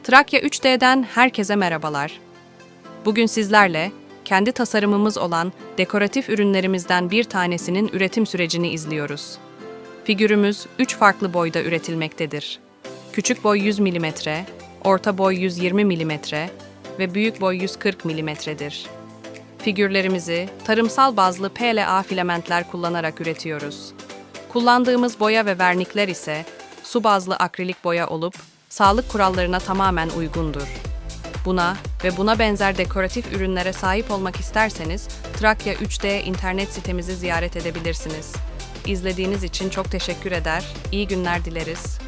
Trakya 3D'den herkese merhabalar. Bugün sizlerle kendi tasarımımız olan dekoratif ürünlerimizden bir tanesinin üretim sürecini izliyoruz. Figürümüz 3 farklı boyda üretilmektedir. Küçük boy 100 mm, orta boy 120 mm ve büyük boy 140 mm'dir. Figürlerimizi tarımsal bazlı PLA filamentler kullanarak üretiyoruz. Kullandığımız boya ve vernikler ise su bazlı akrilik boya olup sağlık kurallarına tamamen uygundur. Buna benzer dekoratif ürünlere sahip olmak isterseniz Trakya 3D internet sitemizi ziyaret edebilirsiniz. İzlediğiniz için çok teşekkür eder, iyi günler dileriz.